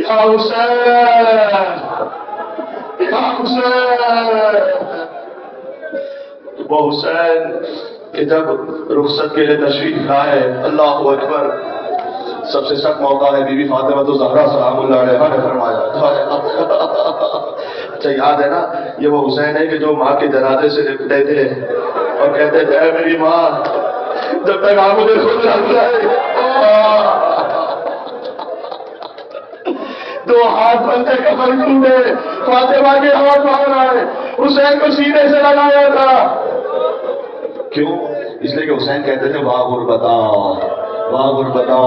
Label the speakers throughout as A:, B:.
A: یا حسین یا حسین. وہ حسین کہ جب رخصت کے لیے تشریف لائے، اللہ اکبر، سب سے سخت موقع ہے بی بی فاطمہ تو زہرا سلام اللہ علیہا نے فرمایا. اچھا یاد ہے نا، یہ وہ حسین ہے کہ جو ماں کے جنازے سے لپٹے تھے اور کہتے تھے اے میری ماں جب تک آپ مجھے خود نہ بلائے. دو ہاتھ بندے کفن ٹوٹے، فاطمہ کے ہاتھ باہر آئے، حسین کو سینے سے لگایا تھا. کیوں؟ اس لیے کہ حسین کہتے تھے واہ غربتا واہ غربتا.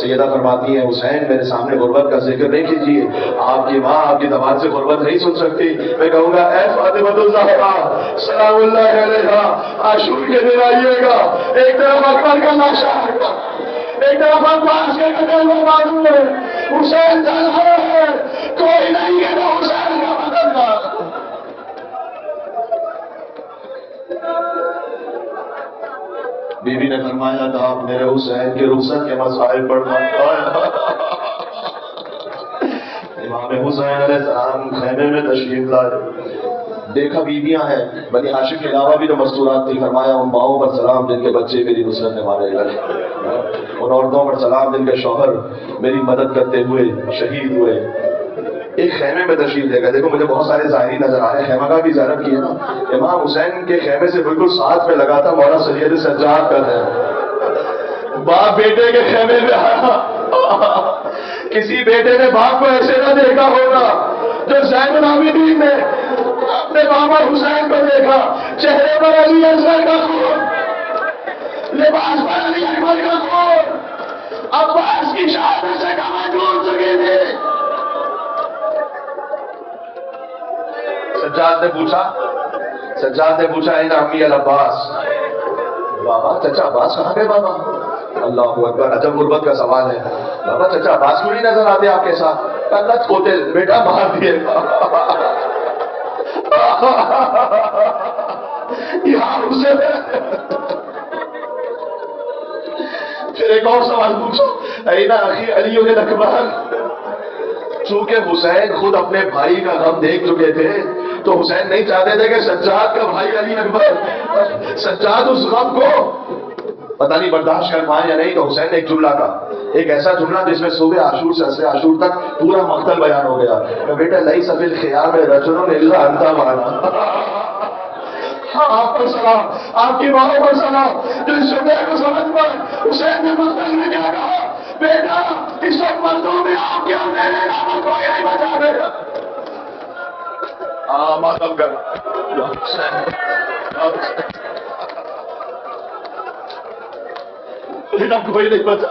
A: سیدہ فرماتی ہیں حسین میرے سامنے غربت کا ذکر نہیں کیجیے، آپ کی ماں آپ کی زبان سے غربت نہیں سن سکتی. میں کہوں گا اے فاطمہ الزہرا سلام اللہ علیہا، عاشور کے دن آئیے گا، ایک طرف اکبر کا نقشہ، ایک طرف عباس کے قتل میں معلوم ہے حسین چل رہا ہے، کوئی نہیں ہے تو حسین کا بدلنا. بی بی نے فرمایا تھا آپ میرے حسین کے رخصت کے مسائل پڑھنا. امام حسین علیہ السلام خیمے میں تشریف لائے، دیکھا بیویاں ہیں بنی ہاشم کے علاوہ بھی جو مستورات تھی. فرمایا ان ماؤں پر سلام جن کے بچے میری نصرت میں مارے گئے، ان عورتوں پر سلام جن کے شوہر میری مدد کرتے ہوئے شہید ہوئے. ایک خیمے میں تشریف لے گئے. دیکھو مجھے بہت سارے ظاہری نظر آ رہے ہیں، خیمہ کا بھی زیارت کی ہے نا. امام حسین کے خیمے سے بالکل ساتھ میں لگا تھا مولا سید سجاد کا خیمہ. باپ بیٹے کے خیمے میں آیا. کسی بیٹے نے باپ کو ایسے نہ دیکھا ہوگا جو زین العابدین نے اپنے بابا حسین کو دیکھا. چہرے پر علی اصغر کا خون، لباس پر علی اکبر کا خون، عباس کی شہادت سے کہاں ڈھونڈ چکے تھے. سجاد نے پوچھا این امی العباس، بابا چچا عباس کہاں گئے بابا؟ اللہ اکبر، عجب غربت کا سوال ہے. بابا چچا عباس کیوں نہیں نظر آتے آپ کے ساتھ؟ کہا کھوتے بیٹا مار دیے. پھر ایک اور سوال پوچھو، این اخی علی الاکبر. چونکہ حسین خود اپنے بھائی کا غم دیکھ چکے تھے تو حسین نہیں چاہتے تھے کہ سجاد کا بھائی علی اکبر سجاد اس غم کو پتہ نہیں برداشت کر پائے یا نہیں. تو حسین نے ایک جملہ کہا، ایک ایسا جملہ جس میں صبح عاشور سے عصر عاشور تک پورا مقتل بیان ہو گیا. بیٹا لئی سفید خیام رجل الا انت معنا. آپ پر سلام، آپ کی ماں پر سلام جو اس جملے کو سمجھ پائے. حسین نے مقتل میں کیا کہا؟ بیٹا اس وقت مردوں میں آپ کے میرے علاوہ کوئی نہیں بچا دے گا. ماتم کر بیٹا کوئی نہیں بچا.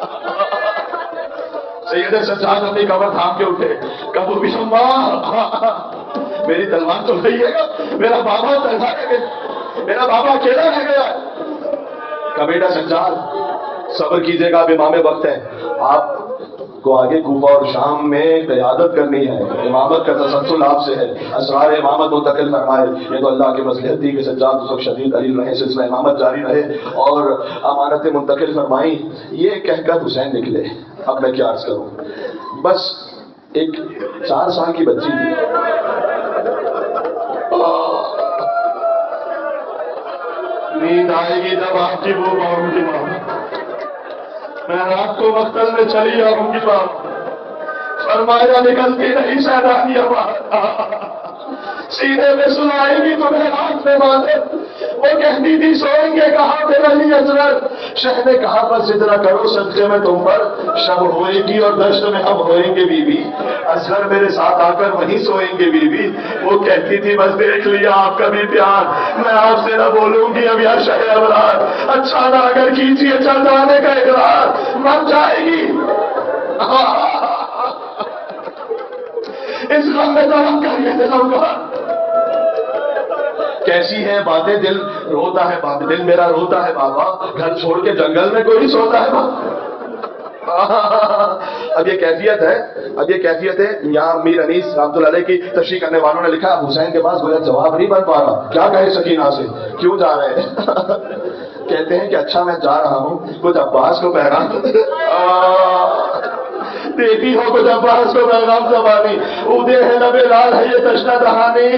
A: سید سجاد اپنی کمر تھام کے اٹھے، کبو بشمبا میری تلوار تو نہیں ہے گا، میرا بابا تلوار ہے، میرا بابا اکیلا رہ گیا. کہ بیٹا سجاد صبر کیجیے گا، اب امام وقت ہے، آپ کو آگے کوفہ اور شام میں قیادت کرنی ہے، امامت کا تسلسل آپ سے ہے، اسرار امامت منتقل فرمائے. یہ تو اللہ کی مصلحت تھی کہ سجاد اس وقت شدید علیل رہے، سلسلہ امامت جاری رہے اور امانتیں منتقل فرمائیں. یہ کہہ کر حسین نکلے. اب میں کیا عرض کروں، بس ایک 4 سال کی بچی تھی. نیند آئے گی جب آپ کی وہ باؤں کی ماں، میں رات کو مقتل میں چلی آؤں گی ماں. فرمایا نکلتی نہیں سیدانیہ باہر، سینے میں سنائے گی تمہیں ہاتھ میں باندھے. وہ کہتی تھی سوئیں گے کہاں پہ علی اصغر؟ شہ نے کہا بس اتنا کرو صدقے میں تم پر شب ہوئے گی اور دشت میں ہم ہوئیں گے بی بی. اصغر میرے ساتھ آ کر وہیں سوئیں گے بی بی. وہ کہتی تھی بس دیکھ لیا آپ کا بھی پیار، میں آپ سے نہ بولوں گی اب یا شہ ابرار. اچھا نہ اگر کیجیے چل جانے کا اقرار، مر جائے گی. اس غم میں دم کر کے دلوں کا کیسی ہے باتیں، دل روتا ہے بابا، دل میرا روتا ہے بابا، گھر چھوڑ کے جنگل میں کوئی سوتا ہے بابا. اب یہ کیفیت ہے. یہاں میر انیس رحمۃ اللہ علیہ کی تشریح کرنے والوں نے لکھا حسین کے پاس گویا جواب نہیں بن پا رہا، کیا کہے سکینہ سے، کیوں جا رہے ہیں؟ کہتے ہیں کہ اچھا میں جا رہا ہوں، کچھ عباس کو پیغام دیتی ہو کچھ عباس کو پیغام زبانی، اودے ہے لبے لال ہے یہ تشنہ دہانی،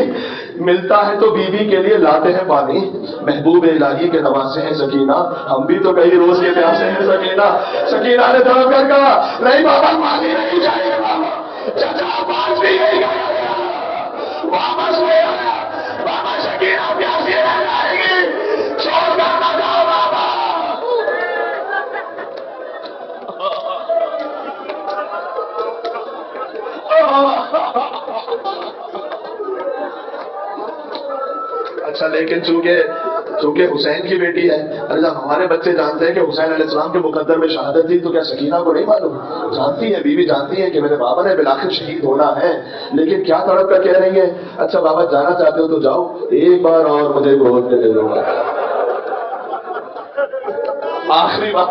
A: ملتا ہے تو بیوی کے لیے لاتے ہیں پانی، محبوب الہی کے نواسے ہیں سکینہ، ہم بھی تو کئی روز کے پیاسے ہیں سکینہ۔ سکینہ نے دھڑک کر کہا نہیں بابا پانی نہیں چاہیے بابا، چچا عباس بھی نہیں گیا، واپس لے آیا بابا، سکینہ پیاسی رہ جائے گی، چھوڑ کر نہ جاؤ بابا۔ اچھا لیکن چونکہ حسین کی بیٹی ہے، ارے جب ہمارے بچے جانتے ہیں کہ حسین علیہ السلام کے مقدر میں شہادت تھی تو کیا سکینہ کو نہیں معلوم؟ جانتی ہے، بیوی جانتی ہے کہ میرے بابا نے بالآخر شہید ہونا ہے، لیکن کیا تڑپ کر کہہ رہی ہے اچھا بابا جانا چاہتے ہو تو جاؤ، ایک بار اور مجھے گود میں لے لو۔ آخری بار،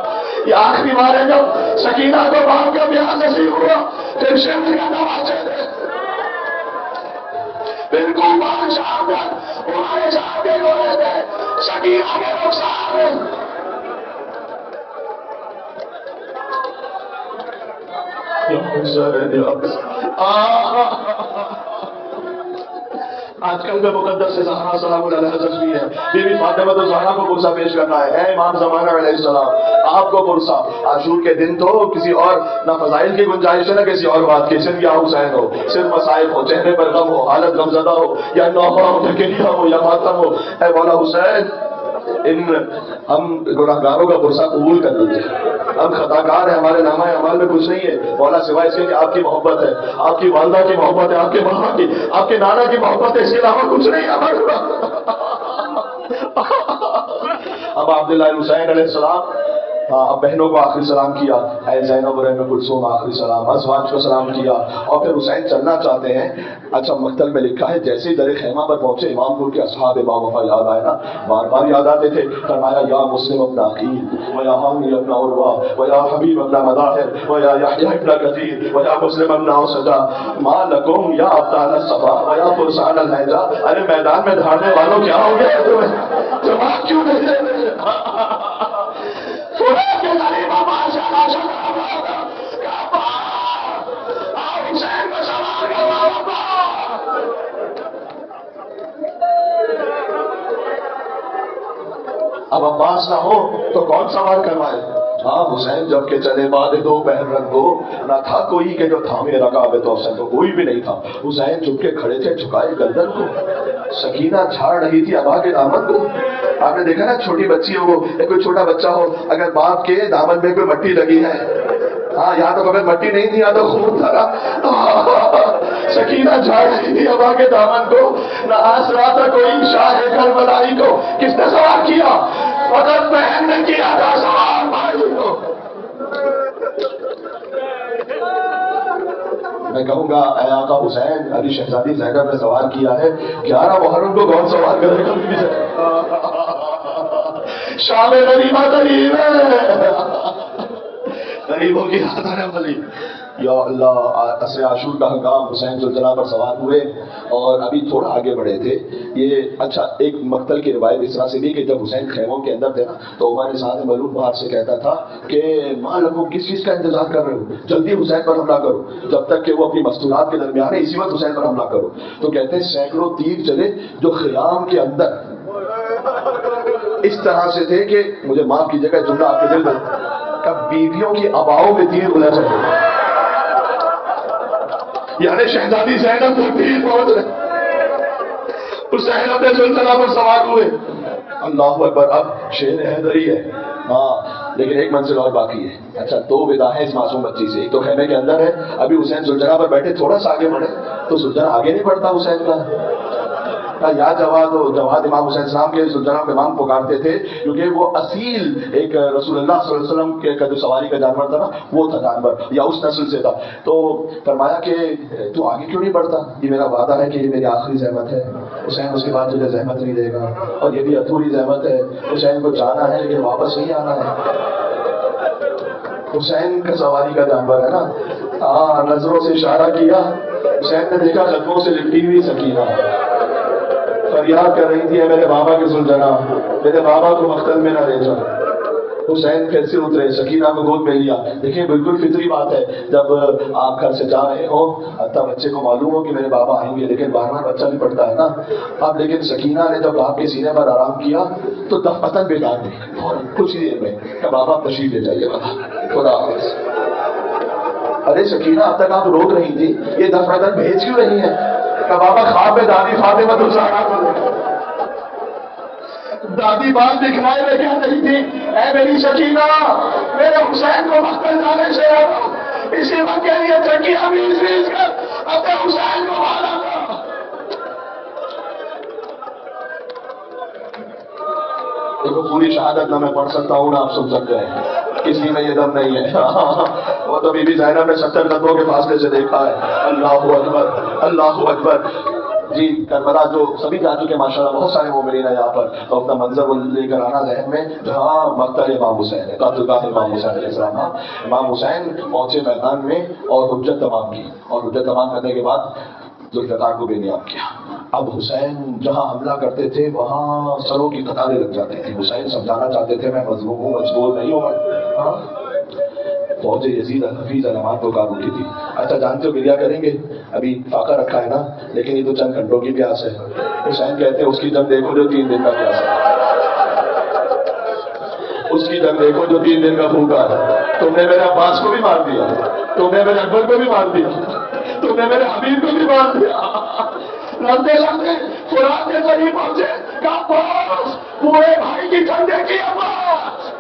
A: یہ آخری بار ہے جب سکینہ کو باپ کا بیاہ نصیب ہوا، پھر شمس کا نوازے تھے، بالکل بادشاہ ہمارے ساتھ کے گولے تھے، سکینہ کے رخسار آج کل کا مقدس سے زہرا سلام اللہ علیہ تصویر ہے، بی بی فاطمہ الزہرا کو پرسہ پیش کرنا ہے، اے امام زمانہ علیہ السلام آپ کو پرسہ، عاشور کے دن تو کسی اور نہ فضائل کی گنجائش ہے نہ کسی اور بات کی، صرف یا حسین ہو، صرف مصائب ہو، چہرے پر غم ہو، حالت غمزدہ ہو، یا نوحہ ہو، ڈھکیلیا ہو، یا ماتم ہو، اے مولا حسین ہم گناہگاروں کا پرسہ قبول کر لیجیے، ہم خطاکار ہیں، ہمارے نامہ اعمال میں کچھ نہیں ہے مولا سوائے اس کے کہ آپ کی محبت ہے، آپ کی والدہ کی محبت ہے، آپ کے ماما کی، آپ کے نانا کی محبت ہے، اس کے علاوہ کچھ نہیں ہمارے۔ اب عبداللہ حسین علیہ السلام اب بہنوں کو آخری سلام کیا، اے زینب اور ام کلثوم آخری سلام، ازواج کو سلام کیا، اور پھر حسین چلنا چاہتے ہیں۔ اچھا مقتل میں لکھا ہے جیسے ہی در خیمہ پر پہنچے امام کو ان کے اصحاب با وفا یاد آئے نا، بار بار یاد آتے تھے، فرمایا یا مسلم ابن عقیل و یا حامی ابن عروہ و یا حبیب ابن مظاہر و یا یحییٰ ابن کثیر و یا مسلم ابن اوسجا ما لکم یا ابطال الصفا و یا فرسان الحجا، ارے میدان میں دھاڑنے والوں کیا ہو گیا تمہیں، جواب کیوں نہیں دے رہے؟ اب عباس نہ ہو تو کون سوار کروائے؟ ہاں حسین جب کے چلے بعد دو پہر رکھ دو، نہ تھا کوئی کہ جو تھامے رکابے تو حسین کو کوئی بھی نہیں تھا، حسین چپ کے کھڑے تھے جھکائے گردن کو، سکینہ جھاڑ رہی تھی ابا کے دامن کو۔ آپ نے دیکھا نا چھوٹی بچی ہو یا کوئی چھوٹا بچہ ہو، اگر باپ کے دامن میں کوئی مٹی لگی ہے، ہاں یہاں تو کبھی مٹی نہیں تھی، یہاں تو خون تھا، سکینہ جھاڑ رہی تھی ابا کے دامن کو، نہ آس رہا تھا کوئی شاہ کربلائی کو، کس نے سوار کیا؟ فقط بہن نے کیا تھا سوار بھائی کو۔ میں کہوں گا اے آقا حسین، ابھی شہزادی زینب نے سوار کیا ہے، 11 محرم کو کون سوار کرے گا؟ شام غریبہ قریب ہے، غریبوں کی حاضر ہے ولی۔ یا اللہ، عصر عاشور کا ہنگام، حسین زلزلہ پر سوار ہوئے اور ابھی تھوڑا آگے بڑھے تھے۔ یہ اچھا ایک مقتل کی روایت اس طرح سے بھی کہ جب حسین خیموں کے اندر تھے نا تو عمر سعد ملعون باہر سے کہتا تھا کہ ماں لوگوں کس چیز کا انتظار کر رہے ہو، جلدی حسین پر حملہ کرو، جب تک کہ وہ اپنی مستورات کے درمیان ہے اسی وقت حسین پر حملہ کرو۔ تو کہتے ہیں سینکڑوں تیر چلے جو خیام کے اندر اس طرح سے تھے کہ مجھے معاف کیجیے گا جملہ آپ کے دل میں، کب بیویوں کی اباؤں میں تیر الجھ رہے، یعنی شہزادی زینب کو تیر پہنچ رہے، حسین اپنے زلزلہ پر سوار ہوئے۔ اللہ اکبر، اب شیر حیدری ہے، ہاں لیکن ایک منزل اور باقی ہے۔ اچھا دو ودا ہے اس معصوم بچی سے، ایک تو خیمے کے اندر ہے، ابھی حسین زلجنہ پر بیٹھے، تھوڑا سا آگے بڑھے تو زلجنہ آگے نہیں بڑھتا حسین کا، یا جواد جواد امام حسین السلام کے زلجنہ کو امام پکارتے تھے کیونکہ وہ اصیل ایک رسول اللہ صلی اللہ علیہ وسلم کے جو سواری کا جانور تھا نا وہ تھا جانور، یا اس نسل سے تھا۔ تو فرمایا کہ تو آگے کیوں نہیں بڑھتا، یہ میرا وعدہ ہے کہ یہ میری آخری زحمت ہے، حسین اس کے بعد تجھے زحمت نہیں دے گا، اور یہ بھی ادھوری زحمت ہے، حسین کو جانا ہے لیکن واپس نہیں آنا ہے۔ حسین کا سواری کا جانور ہے نا، ہاں نظروں سے اشارہ کیا، حسین نے دیکھا قدموں سے لپٹی ہوئی سکینہ فریاد کر رہی تھی، میرے بابا کے زلجنہ، میرے بابا کو مقتل میں نہ لے جا۔ حسین پھر سے اترے، سکینہ کو گود میں لیا. دیکھیں بالکل فطری بات ہے، جب آپ گھر سے جا رہے ہو حتیٰ بچے کو معلوم ہو کہ میرے بابا آئیں گے، لیکن بار بار بچہ بھی پڑتا ہے نا. اب لیکن سکینہ نے جب آپ کے سینے پر آرام کیا تو دفتن بیدار نہیں، کچھ ہی دیر میں کہ بابا تشریف لے جائیے بابا، خدا حافظ. ارے سکینہ اب تک آپ روک رہی تھی، یہ دفتن بھیج کیوں رہی ہے؟ کہ بابا خواب میں دادی فاطمہ الزہرا کو دادی بات دکھلائے میں کیا نہیں تھی، اے میری سکینہ میرے حسین کو مقتل جانے سے اسی وقت کے لیے چکیاں بھی اس کر اپنے حسین کو مارا تھا. دیکھو پوری شہادت نہ میں پڑھ سکتا ہوں نہ آپ سن سکتے ہیں، کسی میں یہ دم نہیں ہے. وہ تو بی بی زینب نے 70 قدموں کے فاصلے سے دیکھا ہے. اللہ اکبر اللہ اکبر. جی کربلا جو سبھی جا چکے ماشاءاللہ، بہت سارے مومنین ہیں یہاں پر، تو اپنا منظر لے کر آنا ذہن میں جہاں مقتل امام حسین ہے، قتلگاہ امام حسین علیہ السلام. امام حسین پہنچے میدان میں اور حجت تمام کی، اور حجت تمام کرنے کے بعد ذوالفقار کو بے نیاب کیا. اب حسین جہاں حملہ کرتے تھے وہاں سروں کی قطاریں لگ جاتی تھی. حسین سمجھانا چاہتے تھے میں مظلوم ہوں، مجبور نہیں ہوں. فوج یزید الحفیظ علامات کو کام اٹھی تھی. اچھا جانتے ہو گریا کریں گے، ابھی فاقہ رکھا ہے نا، لیکن یہ تو چند گھنٹوں کی پیاس ہے. حسین کہتے ہیں اس کی جنگ دیکھو جو 3 دن کا پیاس ہے، اس کی جنگ دیکھو جو 3 دن کا بھوکا ہے. تم نے میرے عباس کو بھی مار دیا، تم نے میرے اکبر کو بھی مار دیا، تم نے میرے حبیب کو بھی مار دیا. لڑتے لڑتے فرات کے قریب پہنچے، کہا باس پورے بھائی کی جنگ دیکھی عباس.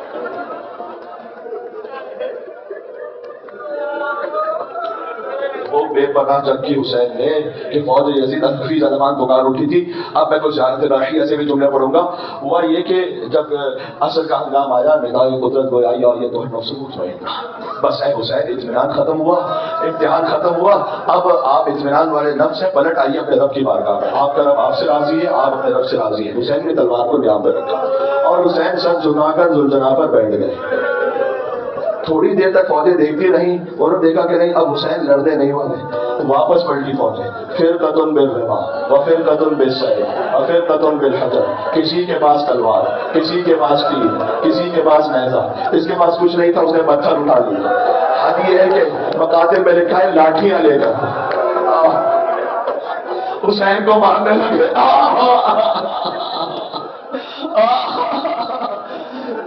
A: وہ بے پناہ جنگ کی حسین نے کہ فوج یزید الحفیظ علمان پکار اٹھی تھی. اب میں کچھ زیارت راحیہ سے بھی جملے پڑھوں گا. ہوا یہ کہ جب عصر کا ہنگام آیا، ندائے قدرت گویائی اور یہ تو نفس مطمئنہ، بس اے حسین اطمینان ختم ہوا، امتحان ختم ہوا. اب آپ اطمینان والے نفس سے پلٹ آئیے اپنے رب کی بارگاہ میں. آپ کا رب آپ سے راضی ہے، آپ اپنے رب سے راضی ہیں. حسین نے تلوار کو نیام میں رکھا اور حسین سر جھکا کر ذوالجناح پر بیٹھ گئے. تھوڑی دیر تک فوجیں دیکھتی رہیں، انہوں نے دیکھا کہ نہیں اب حسین لڑنے نہیں والے. واپس پلٹی فوجیں، پھر قتل بالرما وپھر قتل بالسیف اور پھر قتل بالحجر. کسی کے پاس تلوار، کسی کے پاس تیر، کسی کے پاس نیزہ، اس کے پاس کچھ نہیں تھا، اس نے پتھر اٹھا لیا. حد یہ ہے کہ مکاتب میں لکھا ہے لاٹھیاں لے کر حسین کو مارنے لگے.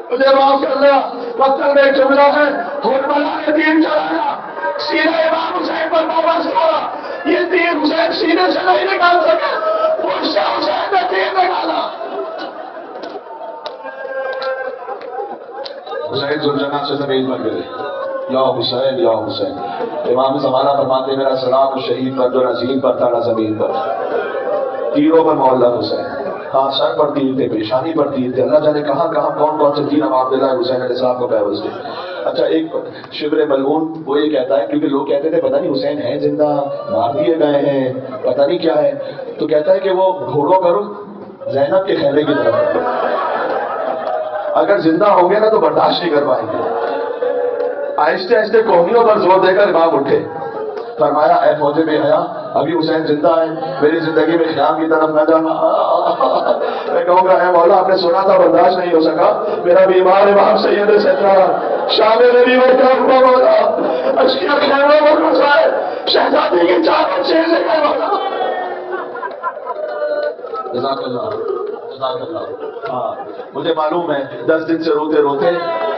A: مجھے معاف کرنا، پتھر میں ایک جملہ ہے، حرملہ نے تیر چلایا، سینہ امام حسین پر واپس ہوا. یہ تیر حسین سینے سے نہیں نکال سکے، اس سے حسین نے تیر نکالا. حسین ذوالجناح سے زمین پر گرے. یا حسین یا حسین. امام زمانہ فرماتے میرا سلام شہید پر جو نزین پر تھا نہ زمین پر. تیروں پر مولا حسین، ہاں سر پر تیر تھے، پیشانی پر تیر تھے، اللہ جانے کہاں کہاں کون کون سے تیر اب عبداللہ حسین علیہ السلام کو پیوست تھے. اچھا ایک شبر ملعون وہ یہ کہتا ہے، کیونکہ لوگ کہتے تھے پتہ نہیں حسین ہیں زندہ، مار دیے گئے ہیں، پتہ نہیں کیا ہے، تو کہتا ہے کہ وہ گھوڑوں کا رخ زینب کے خیمے کی طرف، اگر زندہ ہوں گے نا تو برداشت نہیں کر پائیں گے. آہستہ آہستہ کوہنیوں پر زور دے کر امام اٹھے. فرمایا اے فوج بے حیا، ابھی حسین زندہ ہے، میری زندگی میں خیام کی طرف نہ جانا. میں کہوں گا اے مولا آپ نے سنا تھا برداشت نہیں ہو سکا، میرا بیمار امام سید سجاد شام نبی میں کیا ہوا مولا، اشکیا خیموں پر گھسائے، شہزادی کی 4 بچے لے گئے مولا. جزاک اللہ جزاک اللہ. ہاں مجھے معلوم ہے 10 دن سے روتے روتے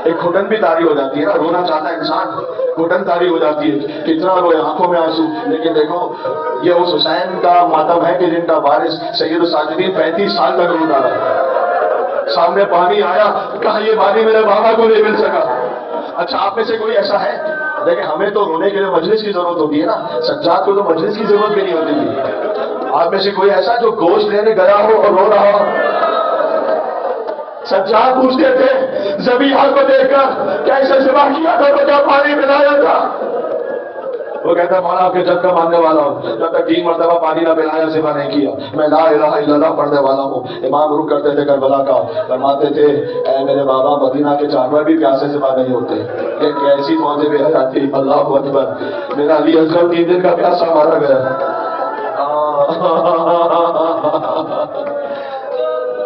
A: ایک گھٹن بھی طاری ہو جاتی ہے نا، رونا چاہتا ہے انسان، گھٹن طاری ہو جاتی ہے، کتنا روئے آنکھوں میں آنسو. لیکن دیکھو یہ اس حسین کا ماتم ہے کہ جن کا وارث سید الساجدین 35 سال تک روتا رہا. سامنے پانی آیا، کہا یہ پانی میرے بابا کو نہیں مل سکا. اچھا آپ میں سے کوئی ایسا ہے؟ دیکھیں ہمیں تو رونے کے لیے مجلس کی ضرورت ہوتی ہے نا، سجاد کو تو مجلس کی ضرورت بھی نہیں ہوتی تھی. آپ میں سے کوئی ایسا جو گوشت لینے گیا ہو اور رو رہا ہو؟ سجاد پوچھتے تھے ذبیحہ کو دیکھ کر کیسے ذبح کیا تھا تو کیا پانی پلایا تھا؟ وہ کہتا ہے مولا آپ کے جد کا ماننے والا ہوں، جب تک 3 مرتبہ پانی نہ پلایا ذبح نہیں کیا. میں لا الہ الا اللہ پڑھنے والا ہوں. امام رک کرتے تھے کربلا کا، فرماتے تھے اے میرے بابا مدینہ کے جانور بھی پیاسے ذبح نہیں ہوتے. یہ کیسی فوج بے حیا تھی. اللہ اکبر. میرا علی اصغر 3 دن کا پیاسا مارا گیا.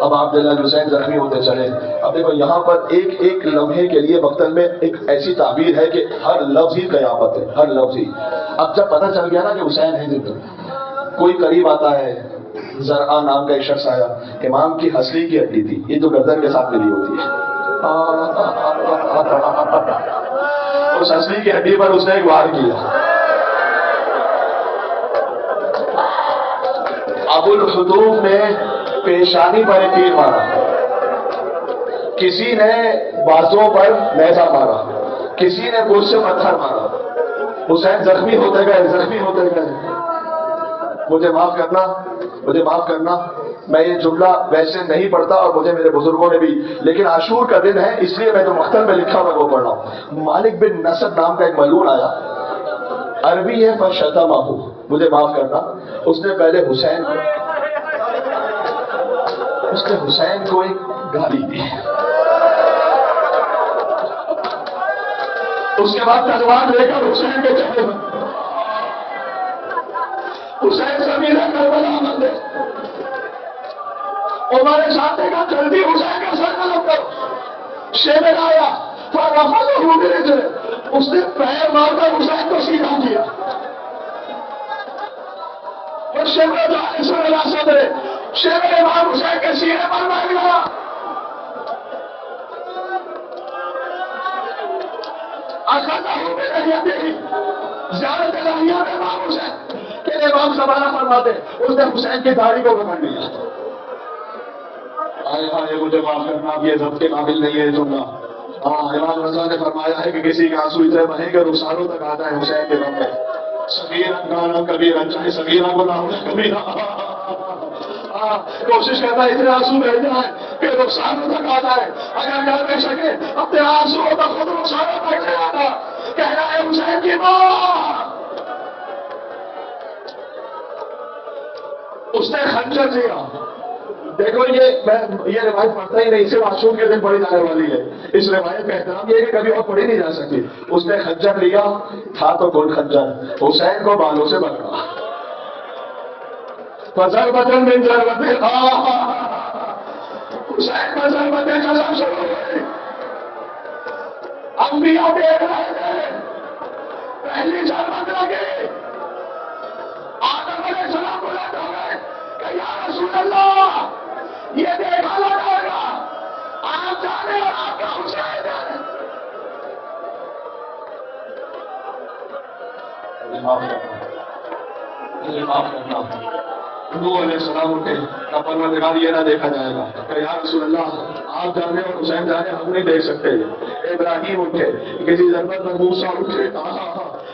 A: اب آپ جلال حسین زخمی ہوتے چلے. اب دیکھو یہاں پر ایک ایک لمحے کے لیے مقتل میں ایک ایسی تعبیر ہے کہ ہر لفظ ہی قیامت ہے، ہر لفظ ہی. اب جب پتہ چل گیا نا کہ حسین ہے زندہ، کوئی قریب آتا ہے. زرعہ نام کا ایک شخص آیا، امام کی ہنسلی کی ہڈی تھی، یہ جو گردن کے ساتھ ملی ہوتی ہے، اس ہنسلی کی ہڈی پر اس نے ایک وار کیا. ابو الخطوف نے پیشانی پر ایک تیر مارا، کسی نے بازوں پر نیزہ مارا، کسی نے گوشت سے پتھر مارا. حسین زخمی ہوتے گئے، زخمی ہوتے گئے. مجھے معاف کرنا، مجھے معاف کرنا، میں یہ جملہ ویسے نہیں پڑھتا اور مجھے میرے بزرگوں نے بھی، لیکن عاشور کا دن ہے اس لیے میں جو مقتل میں لکھا ہوا وہ پڑھ رہا ہوں. مالک بن نصر نام کا ایک ملعون آیا، عربی ہے پر شتمہ ہو، مجھے معاف کرنا. اس نے پہلے حسین کو ایک گالی دی، اس کے بعد تلوار لے کر حسین کے چہرے پر، حسین زمین کربلا مندے عمر ساتھ کا جلدی حسین کا سر قلم کرو. شیبر آیا اس نے پیر مار کر حسین کو سیدھا کیا. اور شیبر امام حسین کے سینے پر مار گیا. زیادہ الہیہ میں امام حسین کہ امام زمانہ فرماتے، اس نے حسین کی داڑھی کو پکڑ لیا. مجھے معاف کرنا، اب یہ ضبط کے قابل نہیں ہے جملہ. امام رضا نے فرمایا ہے کہ کسی کے آنسو اتنے بہیں کہ رخساروں تک آتا ہے حسین کے غم میں. صغیرا کان کبیرا، چاہے صغیرہ گناہ ہو کبیرہ، کوشش کرتا ہے اتنے آنسو بہ جائیں کہ رخساروں تک آتا ہے. اگر نہ بہ سکے اپنے آنسو کا خود رخساروں تک لے آتا. کہہ رہا ہے حسین کی ماں، اس نے خنجر لیا. دیکھو یہ روایت پڑھتا ہی نہیں، صرف عاشور کے دن پڑھی جانے والی ہے. اس روایت کا احترام یہ ہے کہ کبھی اور پڑھی نہیں جا سکتی. اس نے خنجر لیا، تھا تو گول خنجر، حسین کو بالوں سے پکڑا. فضربتن من ضربت، حسین کا ضربتیں قلم شروع ہو گئی. انبیاء دیکھ رہے تھے، پہلی ضربت لگی، آدم علیہ السلام بلند ہو گئے کہ یا رسول اللہ یہ دیکھا نہ جائے گا، آپ جانے اور آپ کا حسین جانے. معاف کرنا. نوح علیہ السلام اٹھے، پروردگار یہ نہ دیکھا جائے گا کہ یا رسول اللہ آپ جانے اور حسین جانے ہم نہیں دیکھ سکتے. ابراہیم اٹھے، کسی ضرورت میں موسیٰ اٹھے،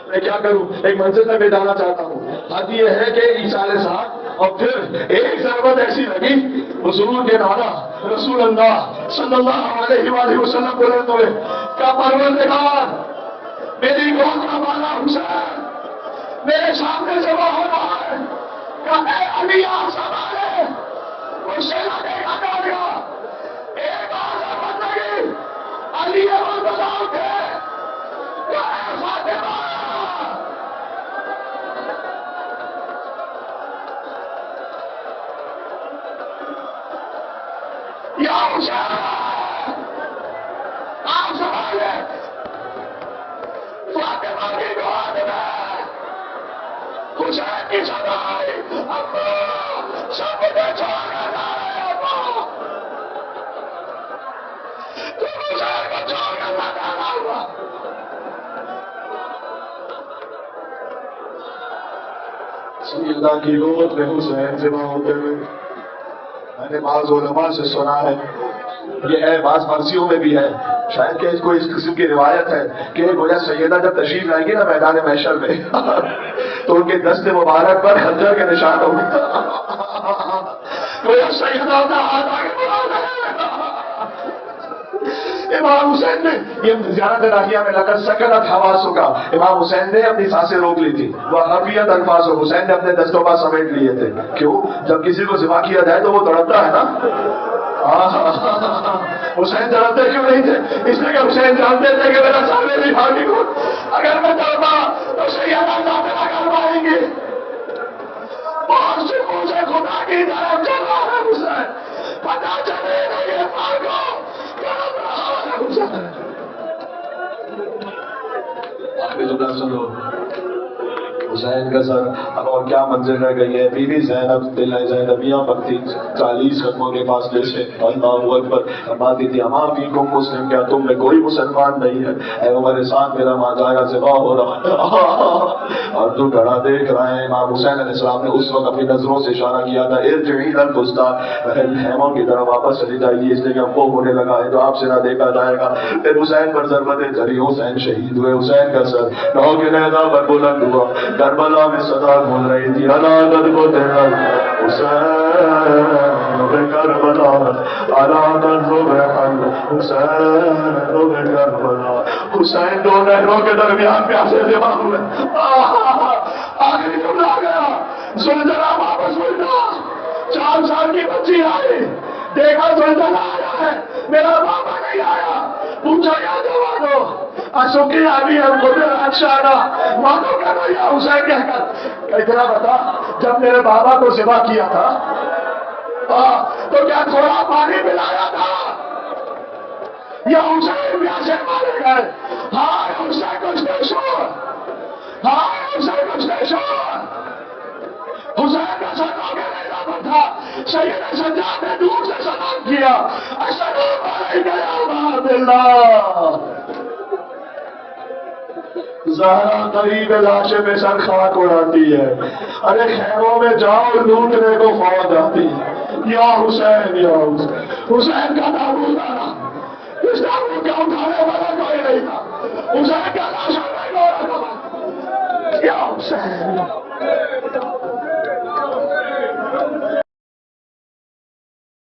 A: میں کیا کروں، ایک منزل تک لے جانا چاہتا ہوں. حد یہ ہے کہ عیسیٰ علیہ السلام، اور پھر ایک ضربت ایسی لگی حضور کے نانا رسول اللہ صلی اللہ علیہ وآلہ وسلم بولے ہوئے کہ پروردگار میری گود کا بالا حسین میرے سامنے جمع ہو رہا ہے، کہ اے علی آپ سنبھالے، مجھ سے لگے گا نہ گیا. ایک اور ضربت لگی، علی اور بلا اٹھے کہ اے فاطمہ، یا حسین آپ سنبھالے. فاطمہ کی گود میں حسین کی سنائی، اماں سب مجھے چھوڑنا ہے، اماں تم حسین کو چھوڑنا نہ ہوا. سیدہ کی گود میں حسین جمع ہوتے ہوئے میں نے بعض علماء سے سنا ہے، یہ ہے بعض مرثیوں میں بھی ہے، شاید کہ کوئی اس قسم کی روایت ہے کہ گویا سیدہ جب تشریف لائیں گی نا میدان محشر میں تو ان کے دست مبارک پر خنجر کے نشان ہوں گے. گویا سیدہ کا ہاتھ آگے بڑھا ہے. امام حسین نے یہ زیارت الہیہ میں لقد سکنت حواسوں کا، امام حسین نے اپنی سانسیں روک لی تھی. وہ حفیت الفاظ حسین نے اپنے دستوں پر سمیٹ لیے تھے. کیوں؟ جب کسی کو ذبح کیا جائے تو وہ تڑپتا ہے نا. حسین تڑپتے کیوں نہیں تھے؟ اس لیے کہ حسین جانتے تھے کہ میرا سامنے بھی بھاگی ہوں، اگر میں تڑپا تو سیدہ نہ کر پائیں گے. بہت سے مجھے خدا کی طرف چل رہا ہے حسین، پتا جملہ سنو، حسین کا سر اب اور کیا منزل رہ گئی ہے. بیوی زینب دل زینبیاں پر تھی 40 قدموں کے فاصلے سے. اللہ اکبر فرماتی تھی اما فیکم مسلم، کیا تم میں کوئی مسلمان نہیں ہے؟ اے عمر ساتھ میرا ماجرا ذبح ہو رہا ہے اور تو کھڑا دیکھ رہا ہے. امام حسین علیہ السلام نے اس وقت اپنی نظروں سے اشارہ کیا تھا ارجعی الی الفسطاط، خیموں کی طرف واپس چلی جائیے، اس لیے کہ وہ ہونے لگا ہے تو آپ سے نہ دیکھا جائے گا. پھر حسین پر ضربتیں چلی، حسین شہید ہوئے. حسین کا سر نو کے نیزہ پر بلند ہوا. کربلا میں صدا بول رہی تھی علامت کو تیرا حسین بے کربلا، علامت کو بے حسین بے کربلا. حسین دو نہروں کے درمیان پیاسے ذبح ہوئے. آخری جملہ آ گیا، زلزلہ واپس اٹھا. 4 سال کی بچی آئی، دیکھا زلزلہ آیا ہے، میرا بابا نہیں آیا. پوچھا یا دعا دو اشوکی ابھی ہم کو اچھا مانو کرو یا حسین کہہ کر اتنا بتا، جب میرے بابا کو ذبح کیا تھا تو کیا تھوڑا پانی پلایا تھا یا حسین پیاسے مارے گئے؟ ہاں حسین کچھ نہیں شور، ہاں حسین کچھ نہیں شور. حسین کا سلام کے نیزہ پر تھا. سید سجاد نے دور سے سلام کیا، السلام علیکم یا ابا عبداللہ. زہرا قریب لاش میں سر خاک اڑاتی ہے. ارے خیموں میں جاؤ لوٹنے کو فوج آتی. یا حسین یا حسین. حسین کا تابوت آنا، اس تابوت کا اٹھانے والا کوئی نہیں تھا. حسین کا لاش نہیں ہو رہا تھا. یا حسین